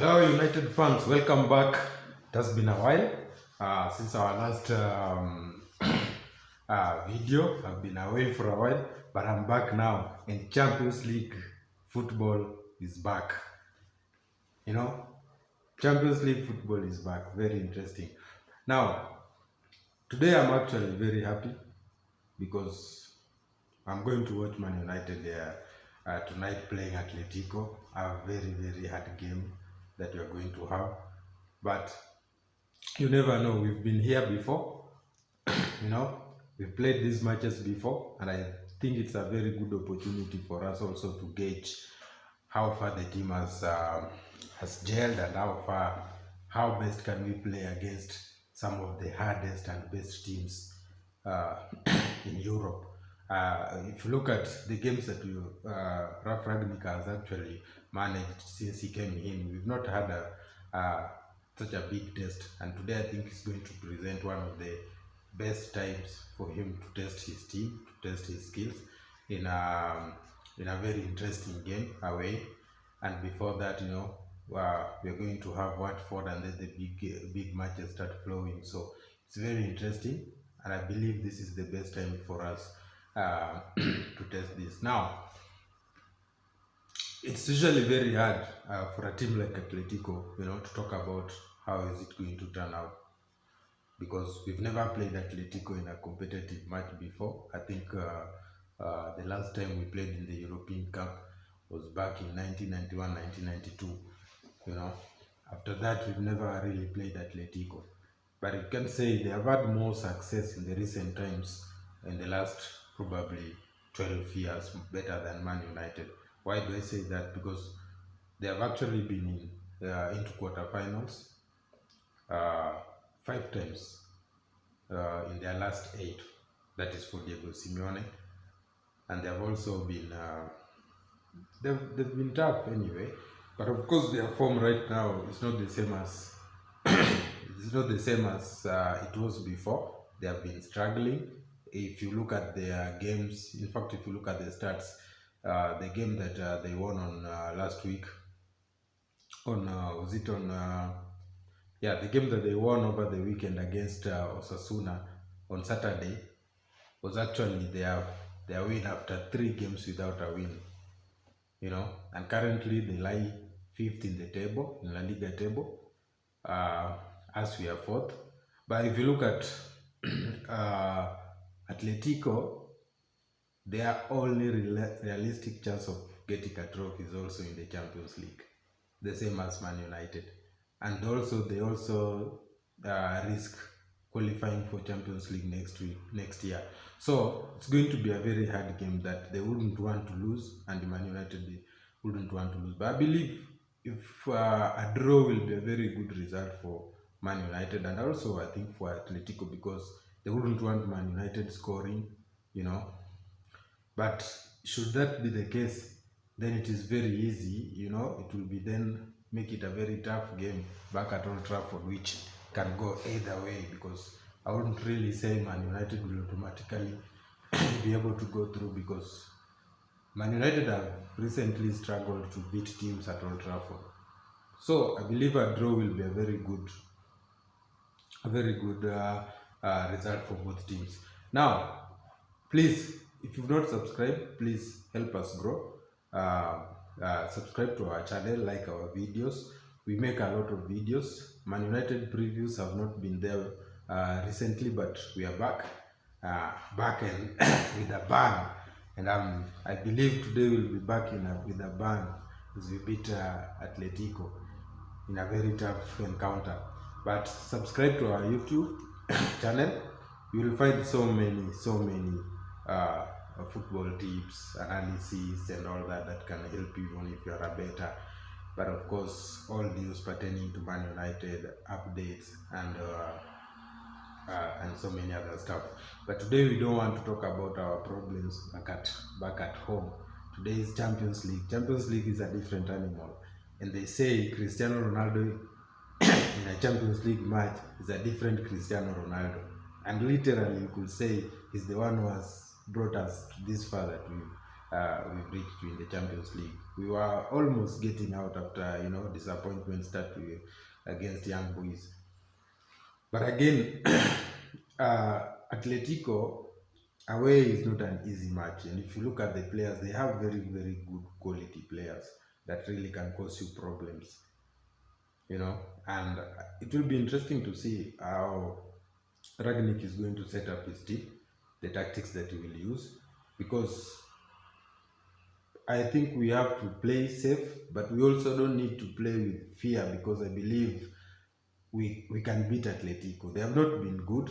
Hello, United fans. Welcome back. It has been a while since our last video. I've been away for a while, but I'm back now. And Champions League football is back. You know, Champions League football is back. Very interesting. Now, today I'm actually very happy because I'm going to watch Man United tonight playing Atletico. A very hard game that we are going to have. But you never know. We've been here before. We've played these matches before, and I think it's a very good opportunity for us also to gauge how far the team has gelled and how best can we play against some of the hardest and best teams in Europe. If you look at the games that Ralf Ragnick has actually managed since he came in, we've not had such a big test, and today I think he's going to present one of the best times for him to test his team, to test his skills in a very interesting game away. And before that, we're going to have Watford, and then the big matches start flowing. So it's very interesting, and I believe this is the best time for us to test this. Now, it's usually very hard for a team like Atletico, to talk about how is it going to turn out, because we've never played Atletico in a competitive match before. I think the last time we played in the European Cup was back in 1991, 1992. After that, we've never really played Atletico. But you can say they have had more success in the recent times, in the last probably 12 years, better than Man United. Why do I say that? Because they have actually been into quarterfinals 5 times in their last 8. That is for Diego Simeone, and they have also been they've been tough anyway. But of course, their form right now is not the same as it was before. They have been struggling. If you look at their games, in fact, if you look at the stats, the game that they won on last week, the game that they won over the weekend against Osasuna on Saturday was actually their win after 3 games without a win. And currently they lie 5th in the table, in La Liga table, as we are 4th. But if you look at Atletico, their only realistic chance of getting a trophy is also in the Champions League, the same as Man United. And also they risk qualifying for Champions League next year. So it's going to be a very hard game that they wouldn't want to lose, and Man United wouldn't want to lose. But I believe if a draw will be a very good result for Man United, and also I think for Atletico, because they wouldn't want Man United scoring, But should that be the case, then it is very easy, it will be then make it a very tough game back at Old Trafford, which can go either way, because I wouldn't really say Man United will automatically be able to go through, because Man United have recently struggled to beat teams at Old Trafford. So I believe a draw will be a very good result for both teams. Now, please, if you've not subscribed, please help us grow. Subscribe to our channel, like our videos. We make a lot of videos. Man United previews have not been there recently, but we are back and with a bang. And I believe today we'll be back with a bang as we beat Atletico in a very tough encounter. But subscribe to our YouTube channel. You will find so many football tips, analysis, and all that can help you even if you are a better. But of course, all news pertaining to Man United, updates, and so many other stuff. But today we don't want to talk about our problems back at home. Today is Champions League. Champions League is a different animal, and they say Cristiano Ronaldo in a Champions League match is a different Cristiano Ronaldo, and literally you could say he's the one who has brought us this far that we've reached in the Champions League. We were almost getting out after disappointment start against Young Boys. But again, Atletico away is not an easy match, and if you look at the players, they have very good quality players that really can cause you problems. And it will be interesting to see how Ragnick is going to set up his team, the tactics that he will use, because I think we have to play safe, but we also don't need to play with fear, because I believe we can beat Atletico. They have not been good.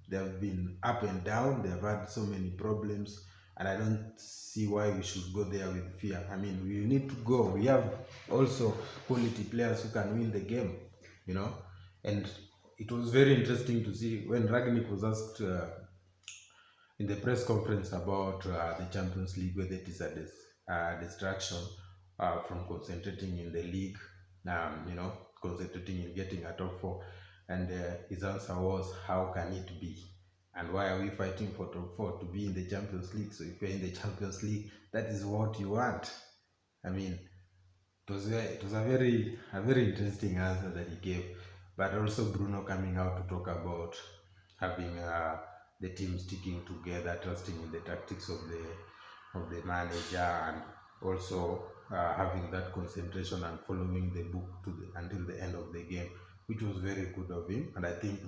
They have been up and down. They have had so many problems, and I don't see why we should go there with fear. I mean, we need to go. We have also quality players who can win the game, And it was very interesting to see when Ragnick was asked in the press conference about the Champions League, whether it is a distraction from concentrating in the league, concentrating in getting a top four. And his answer was, how can it be? And why are we fighting for top four to be in the Champions League? So if you're in the Champions League, that is what you want. I mean, it was a very interesting answer that he gave. But also Bruno coming out to talk about having the team sticking together, trusting in the tactics of the manager, and also having that concentration and following the book until the end of the game, which was very good of him. And I think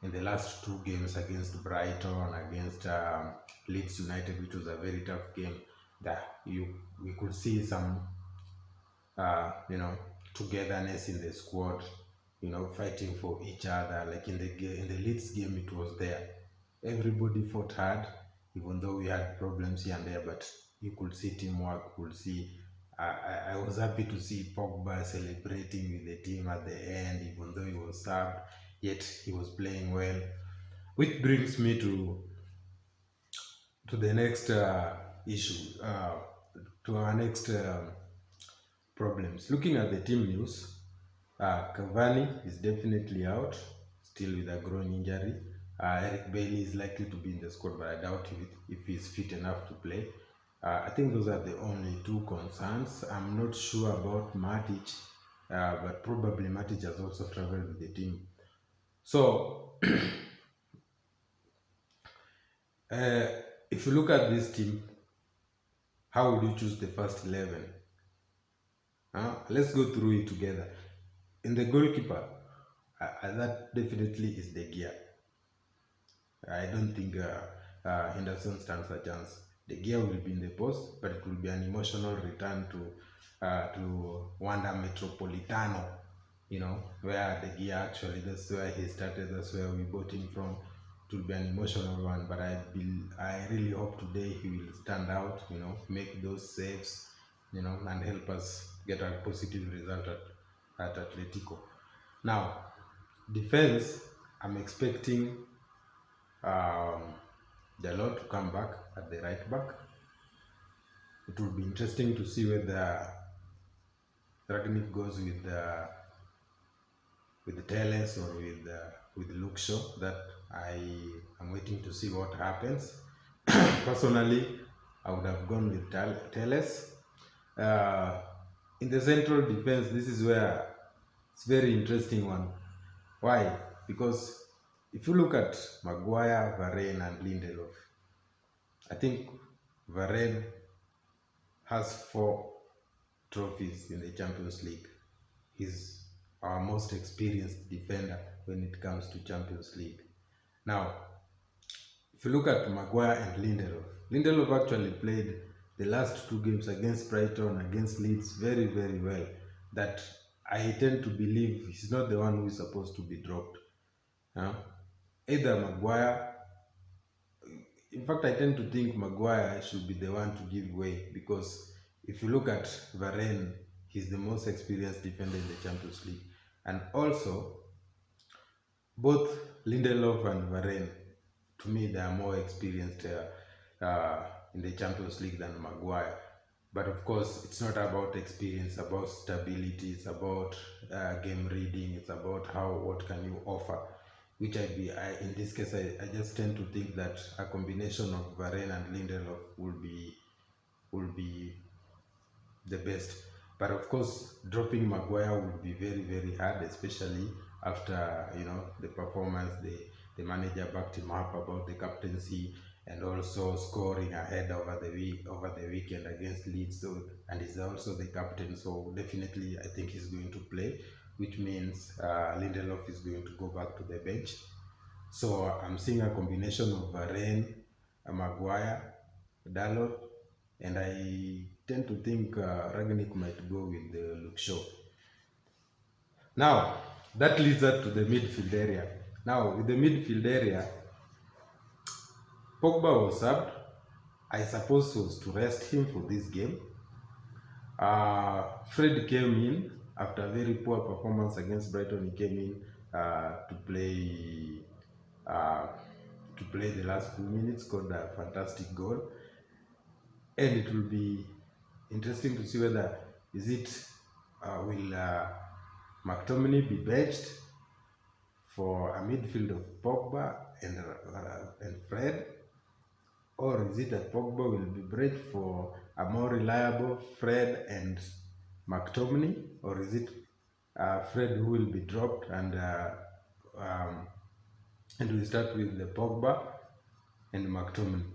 in the last two games against Brighton, against Leeds United, which was a very tough game, that we could see some togetherness in the squad, fighting for each other. Like in the Leeds game, it was there. Everybody fought hard, even though we had problems here and there, but you could see teamwork. Could see. I was happy to see Pogba celebrating with the team at the end, even though he was subbed, yet he was playing well. Which brings me to the next issue, to our next problems. Looking at the team news, Cavani is definitely out, still with a groin injury. Eric Bailly is likely to be in the squad, but I doubt if he's fit enough to play. I think those are the only two concerns. I'm not sure about Matic, but probably Matic has also traveled with the team. So, if you look at this team, how would you choose the first 11? Let's go through it together. In the goalkeeper, that definitely is De Gea. I don't think Henderson stands a chance. De Gea will be in the post, but it will be an emotional return to Wanda Metropolitano, where De Gea actually, that's where he started, that's where we bought him from. It will be an emotional one, but I really hope today he will stand out, make those saves, and help us get a positive result at Atletico. Now, defense, I'm expecting Dalot to come back at the right back. It will be interesting to see whether Ragnick goes with Teles or with Luke Shaw. That I am waiting to see what happens. Personally, I would have gone with Teles. In the central defense, this is where it's a very interesting one. Why? Because if you look at Maguire, Varane, and Lindelof, I think Varane has 4 trophies in the Champions League. He's our most experienced defender when it comes to Champions League. Now, if you look at Maguire and Lindelof actually played the last 2 games against Brighton, against Leeds very well. That I tend to believe he's not the one who is supposed to be dropped. Either Maguire, in fact I tend to think Maguire should be the one to give way, because if you look at Varane, he's the most experienced defender in the Champions League. And also, both Lindelof and Varane, to me, they are more experienced in the Champions League than Maguire. But of course, it's not about experience, it's about stability, it's about game reading, it's about what can you offer. Which in this case, I just tend to think that a combination of Varane and Lindelof will be will be the best. But of course, dropping Maguire would be very, very hard, especially after the performance. The manager backed him up about the captaincy and also scoring ahead over the weekend against Leeds. So, and he's also the captain. So definitely, I think he's going to play, which means Lindelof is going to go back to the bench. So I'm seeing a combination of Varane, Maguire, Dalot, and I tend to think Ragnick might go with Luke Shaw. Now, that leads us to the midfield area. Now, with the midfield area, Pogba was subbed. I suppose was to rest him for this game. Fred came in after a very poor performance against Brighton. He came in to play the last few minutes, scored a fantastic goal, and it will be interesting to see whether will McTominay be benched for a midfield of Pogba and Fred, or is it that Pogba will be benched for a more reliable Fred and McTominay, or is it Fred who will be dropped and we start with the Pogba and McTominay?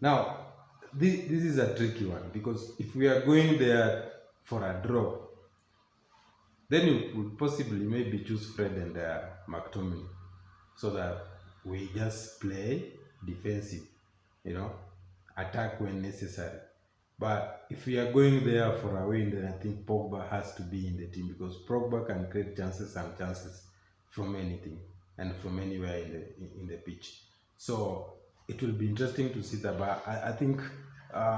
Now, this is a tricky one, because if we are going there for a draw, then you would possibly maybe choose Fred and McTominay, so that we just play defensive, attack when necessary. But if we are going there for a win, then I think Pogba has to be in the team, because Pogba can create chances from anything and from anywhere in the pitch. So it will be interesting to see that. But I think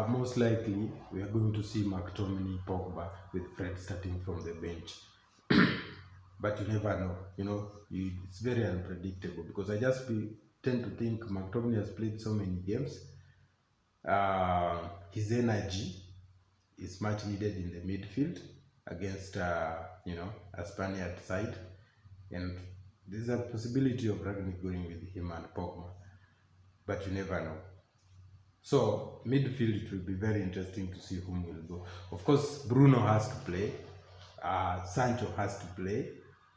most likely we are going to see McTominay, Pogba, with Fred starting from the bench. But you never know. It's very unpredictable, because I just tend to think McTominay has played so many games. His energy is much needed in the midfield against a Spaniard side, and there's a possibility of Ragnick going with him and Pogba, but you never know. So midfield, it will be very interesting to see whom will go. Of course, Bruno has to play, Sancho has to play,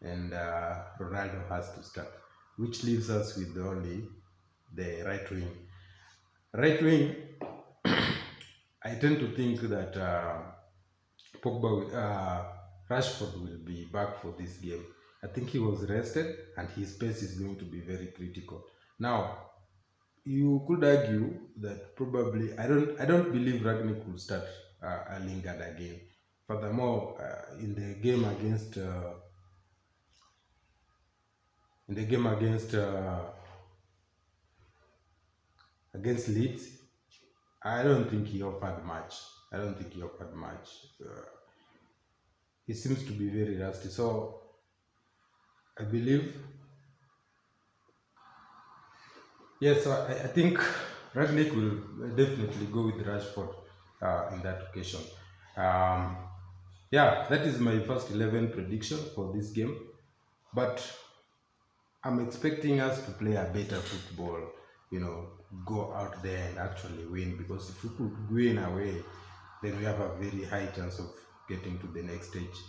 and Ronaldo has to start, which leaves us with only the right wing. Right wing, I tend to think that Rashford will be back for this game. I think he was rested, and his pace is going to be very critical. Now, you could argue that probably I don't believe Ragnick will start Lingard again. Furthermore, in the game against Leeds, I don't think he offered much. He seems to be very rusty. So I believe, yes, so I think Ragnick will definitely go with Rashford in that occasion. Yeah, that is my first 11 prediction for this game. But I'm expecting us to play a better football, go out there and actually win, because if we could win away, then we have a very high chance of getting to the next stage,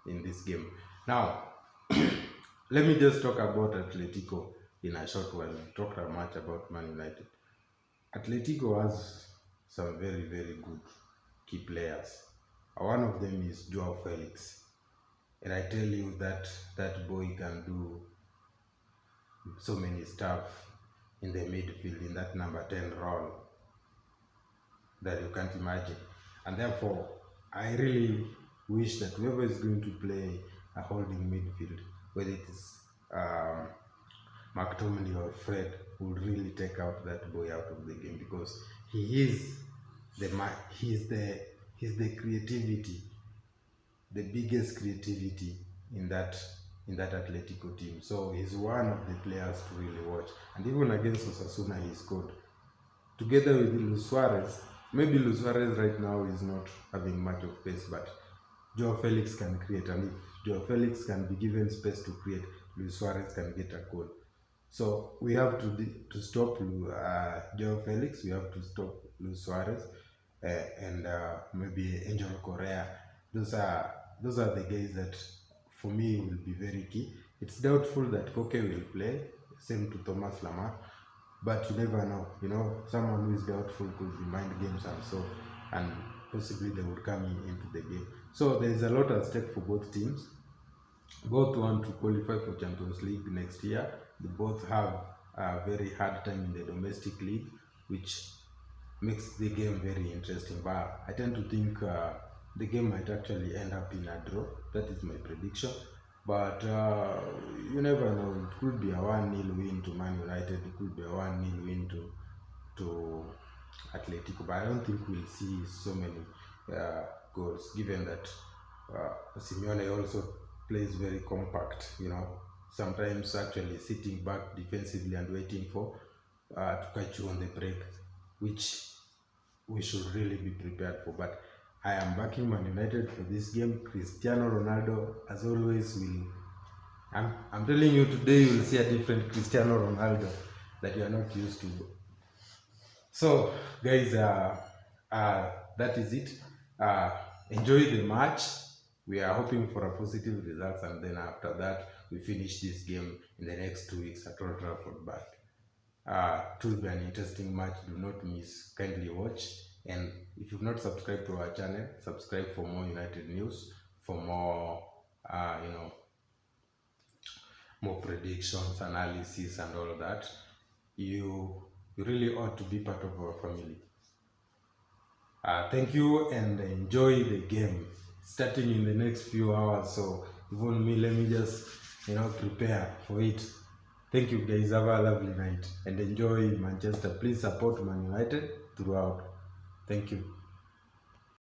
in this game. Now, let me just talk about Atletico in a short while. We talked much about Man United. Atletico has some very, very good key players. One of them is Joao Felix. And I tell you that that boy can do so many stuff in the midfield, in that number 10 role, that you can't imagine. And therefore, I really wish that whoever is going to play a holding midfield, whether it is McTominay or Fred, would really take out that boy out of the game, because he's the creativity, the biggest creativity in that Atletico team. So he's one of the players to really watch. And even against Osasuna, he scored together with Luis Suarez. Maybe Luis Suarez right now is not having much of pace, but Joao Felix can create, and if Joao Felix can be given space to create, Luis Suarez can get a goal. So we have to stop Joao Felix. We have to stop Luis Suarez. and maybe Angel Correa. Those are the guys that for me will be very key. It's doubtful that Koke will play, same to Thomas Lamar, but you never know. You know, someone who is doubtful could be mind games and possibly they would come into the game. So there is a lot at stake for both teams. Both want to qualify for Champions League next year. They both have a very hard time in the domestic league, which makes the game very interesting. But I tend to think the game might actually end up in a draw. That is my prediction. But you never know. It could be a 1-0 win to Man United. It could be a 1-0 win to Atletico. But I don't think we'll see so many goals, given that Simeone also plays very compact. You know, sometimes actually sitting back defensively and waiting for to catch you on the break, which we should really be prepared for. But I am backing Man United for this game. Cristiano Ronaldo, as always, will. I'm telling you, today you will see a different Cristiano Ronaldo that you are not used to. So, guys, that is it. Enjoy the match. We are hoping for a positive result, and then after that, we finish this game in the next 2 weeks at Old Trafford. But it will be an interesting match. Do not miss. Kindly watch. And if you've not subscribed to our channel, subscribe for more United news, for more, more predictions, analysis, and all that. You really ought to be part of our family. Thank you, and enjoy the game starting in the next few hours. So even me, let me just prepare for it. Thank you, guys. Have a lovely night and enjoy Manchester. Please support Man United throughout. Thank you.